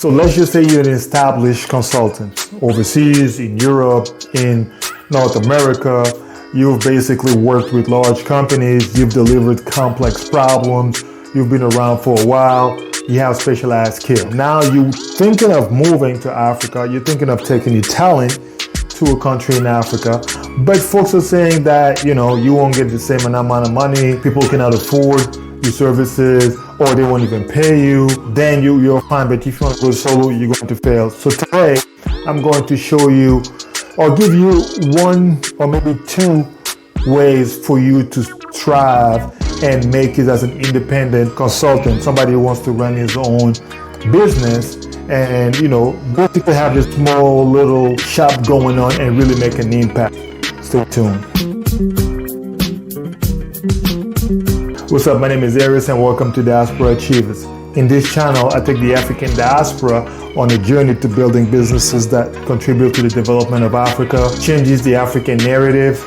So let's just say you're an established consultant overseas, in Europe, in North America. You've basically worked with large companies. You've delivered complex problems. You've been around for a while. You have specialized skill. Now you're thinking of moving to Africa. You're thinking of taking your talent to a country in Africa. But folks are saying that, you won't get the same amount of money. People cannot afford your services, or they won't even pay you. Then you're fine. But if you want to go solo, you're going to fail. So today, I'm going to show you or give you one or maybe two ways for you to thrive and make it as an independent consultant, somebody who wants to run his own business and, basically have this small little shop going on and really make an impact. Stay tuned. What's up? My name is Aries and welcome to Diaspora Achievers. In this channel, I take the African diaspora on a journey to building businesses that contribute to the development of Africa, changes the African narrative,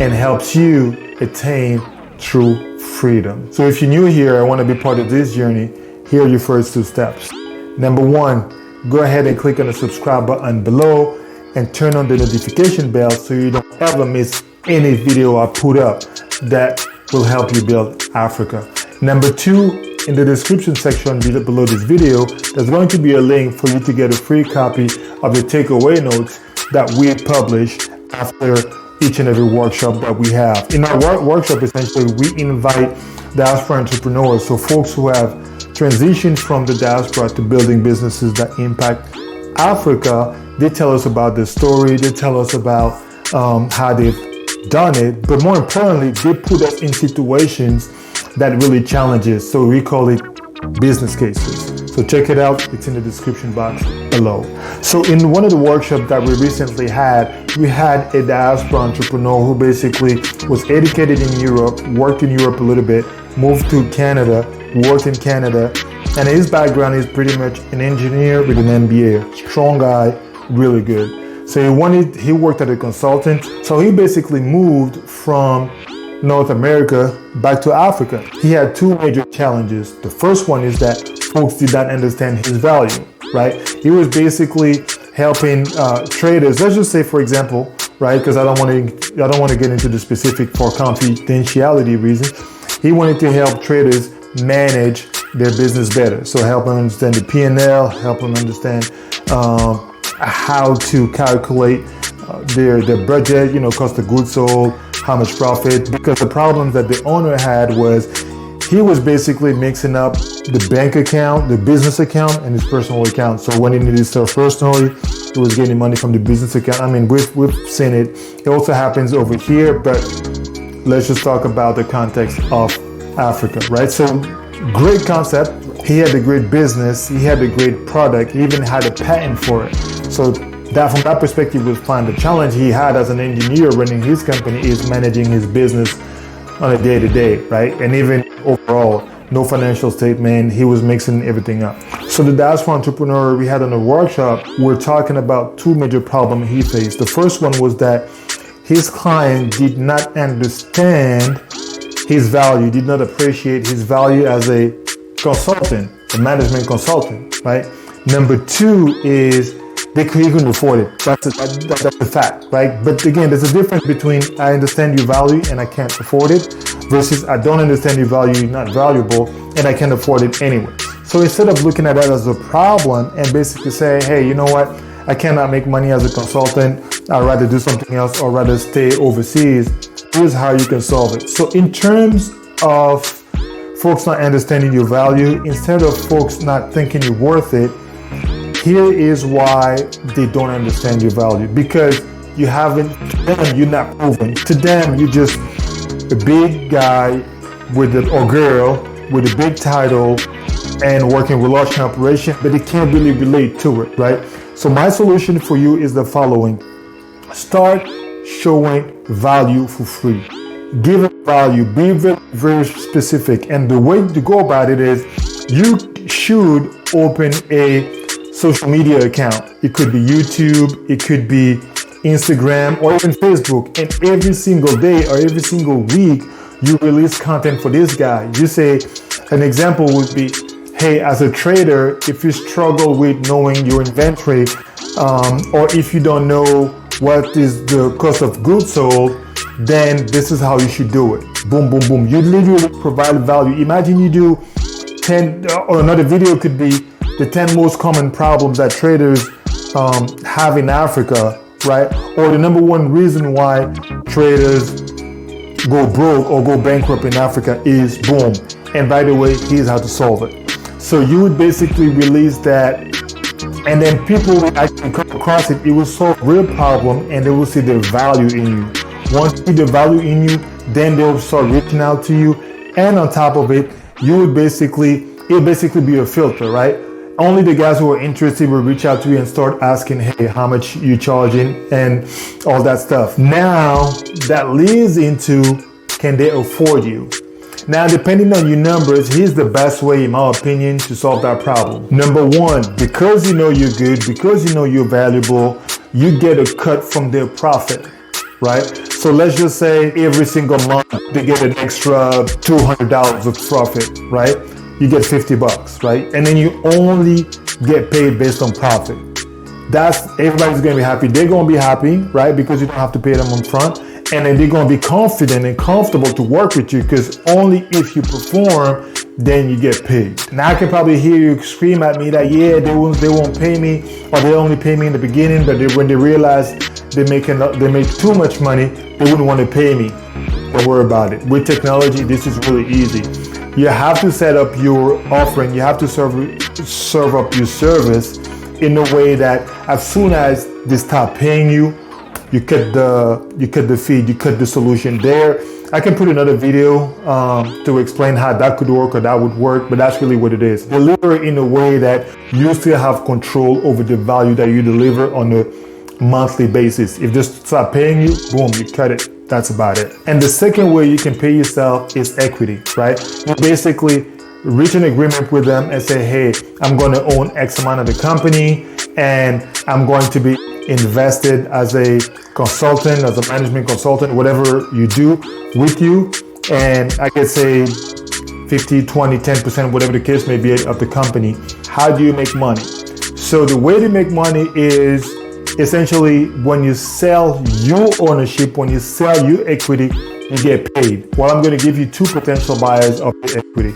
and helps you attain true freedom. So if you're new here, I want to be part of this journey. Here are your first two steps. Number one, go ahead and click on the subscribe button below and turn on the notification bell so you don't ever miss any video I put up that will help you build Africa. Number two, in the description section below this video, there's going to be a link for you to get a free copy of the takeaway notes that we publish after each and every workshop that we have. In our workshop, essentially, we invite diaspora entrepreneurs, so folks who have transitioned from the diaspora to building businesses that impact Africa. They tell us about their story, they tell us about how they've done it, but more importantly, they put us in situations that really challenges. So we call it business cases. So check it out. It's in the description box below. So in one of the workshops that we recently had, we had a diaspora entrepreneur who basically was educated in Europe, worked in Europe a little bit, moved to Canada, worked in Canada, and his background is pretty much an engineer with an MBA. Strong guy, really good. So he worked as a consultant. So he basically moved from North America back to Africa. He had two major challenges. The first one is that folks did not understand his value, right? He was basically helping traders. Let's just say, for example, right? Because I don't want to get into the specific for confidentiality reasons. He wanted to help traders manage their business better. So help them understand the P&L, help them understand how to calculate their budget, cost of goods sold, how much profit, because the problem that the owner had was he was basically mixing up the bank account, the business account, and his personal account. So when he needed stuff personally, he was getting money from the business account. I mean, we've seen it. It also happens over here, but let's just talk about the context of Africa, right? So great concept. He had a great business. He had a great product. He even had a patent for it. So that from that perspective was fine. The challenge he had as an engineer running his company is managing his business on a day-to-day, right? And even overall, no financial statement, he was mixing everything up. So the diaspora entrepreneur we had in the workshop, we're talking about two major problems he faced. The first one was that his client did not understand his value, did not appreciate his value as a consultant, a management consultant, right? Number two is he couldn't afford it. That's a fact, right? But again, there's a difference between I understand your value and I can't afford it versus I don't understand your value, you're not valuable, and I can't afford it anyway. So instead of looking at that as a problem and basically say, hey, you know what? I cannot make money as a consultant. I'd rather do something else or rather stay overseas. Here's how you can solve it. So in terms of folks not understanding your value, instead of folks not thinking you're worth it, here is why they don't understand your value. Because you haven't, to them, you're not proven. To them, you're just a big guy or girl with a big title and working with large operation, but they can't really relate to it, right? So my solution for you is the following. Start showing value for free. Give it value, be very, very specific. And the way to go about it is you should open a social media account. It could be YouTube, it could be Instagram, or even Facebook. And every single day or every single week, you release content for this guy. You say, an example would be, hey, as a trader, if you struggle with knowing your inventory, or if you don't know what is the cost of goods sold, then this is how you should do it. Boom, boom, boom. You literally provide value. Imagine you do 10, or another video could be the 10 most common problems that traders have in Africa, right? Or the number one reason why traders go broke or go bankrupt in Africa is boom. And by the way, here's how to solve it. So you would basically release that, and then people will actually come across it. It will solve real problem, and they will see the value in you. Once they see the value in you, then they'll start reaching out to you. And on top of it, it'll basically be a filter, right? Only the guys who are interested will reach out to you and start asking, hey, how much you charging and all that stuff. Now that leads into, can they afford you? Now, depending on your numbers, here's the best way, in my opinion, to solve that problem. Number one, because you know you're good, because you know you're valuable, you get a cut from their profit, right? So let's just say every single month they get an extra $200 of profit, right? You get $50, right? And then you only get paid based on profit. Everybody's gonna be happy. They're gonna be happy, right? Because you don't have to pay them up front. And then they're gonna be confident and comfortable to work with you, because only if you perform, then you get paid. Now I can probably hear you scream at me that, yeah, they won't pay me, or they only pay me in the beginning, but when they realize they make too much money, they wouldn't want to pay me. Don't worry about it. With technology, this is really easy. You have to set up your offering. You have to serve up your service in a way that as soon as they start paying you, you cut the feed, you cut the solution there. I can put another video to explain how that could work or that would work, but that's really what it is. Deliver in a way that you still have control over the value that you deliver on a monthly basis. If they start paying you, boom, you cut it. That's about it. And the second way you can pay yourself is equity, right? You basically reach an agreement with them and say, hey, I'm going to own X amount of the company, and I'm going to be invested as a consultant, as a management consultant, whatever you do with you. And I could say 50, 20, 10%, whatever the case may be of the company. How do you make money? So the way to make money is essentially when you sell your ownership, when you sell your equity, you get paid. Well, I'm going to give you two potential buyers of the equity.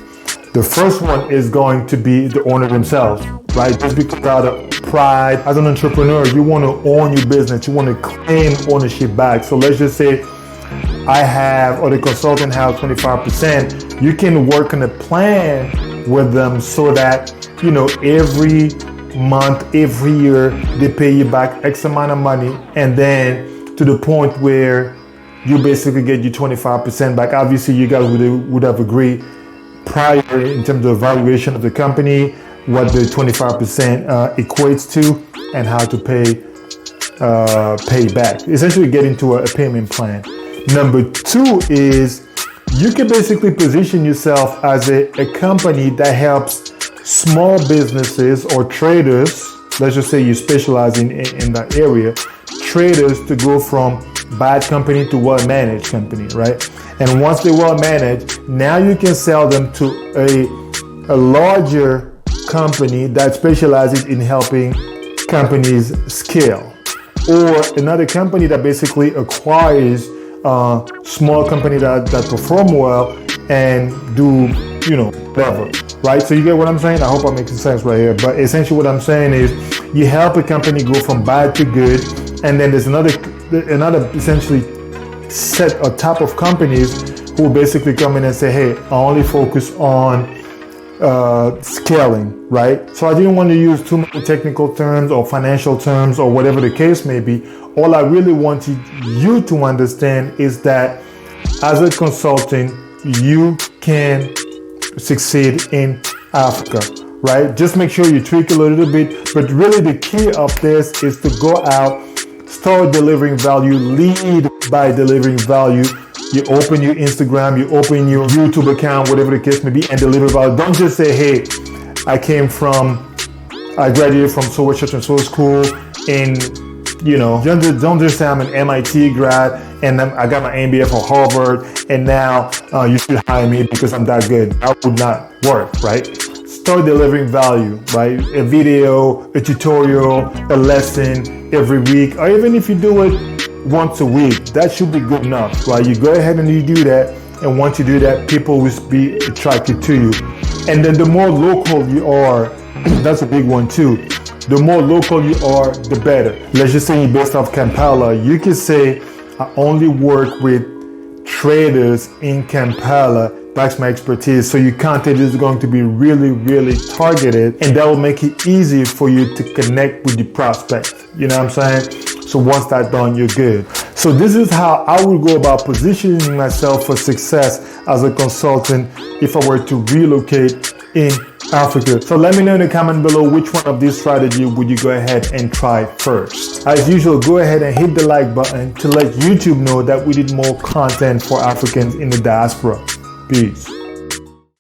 The first one is going to be the owner themselves, right? Just because out of pride, as an entrepreneur, you want to own your business. You want to claim ownership back. So let's just say I have, or the consultant has 25%. You can work on a plan with them so that, every month, every year, they pay you back X amount of money, and then to the point where you basically get your 25% back. Obviously, you guys would have agreed prior in terms of valuation of the company, what the 25% equates to, and how to pay back. Essentially get into a payment plan. Number two is you can basically position yourself as a company that helps small businesses or traders. Let's just say you specialize in that area, traders to go from bad company to well-managed company, right? And once they're well-managed, now you can sell them to a larger company that specializes in helping companies scale, or another company that basically acquires small company that perform well and do, whatever, right? So you get what I'm saying? I hope I'm making sense right here. But essentially what I'm saying is you help a company go from bad to good, and then there's another essentially set a type of companies who basically come in and say, hey, I only focus on scaling, right? So I didn't want to use too many technical terms or financial terms or whatever the case may be. All I really wanted you to understand is that as a consultant, you can succeed in Africa, right? Just make sure you tweak a little bit, but really the key of this is to go out, start delivering value, lead by delivering value. You open your Instagram, you open your YouTube account, whatever the case may be, and deliver value. Don't just say, hey, I graduated from so and so school, and don't just say I'm an MIT grad and I got my MBA from Harvard, and now you should hire me because I'm that good. That would not work, right? start delivering value, right? A video, a tutorial, a lesson every week, or even if you do it once a week, that should be good enough, right? You go ahead and you do that, and once you do that, people will be attracted to you. And then the more local you are, that's a big one too. The more local you are, the better. Let's just say you're based off Kampala. You can say, I only work with traders in Kampala. That's my expertise. So your content is going to be really, really targeted, and that will make it easy for you to connect with the prospect. You know what I'm saying? So once that's done, you're good. So this is how I would go about positioning myself for success as a consultant if I were to relocate in Africa. So let me know in the comment below which one of these strategies would you go ahead and try first. As usual, go ahead and hit the like button to let YouTube know that we need more content for Africans in the diaspora. Peace.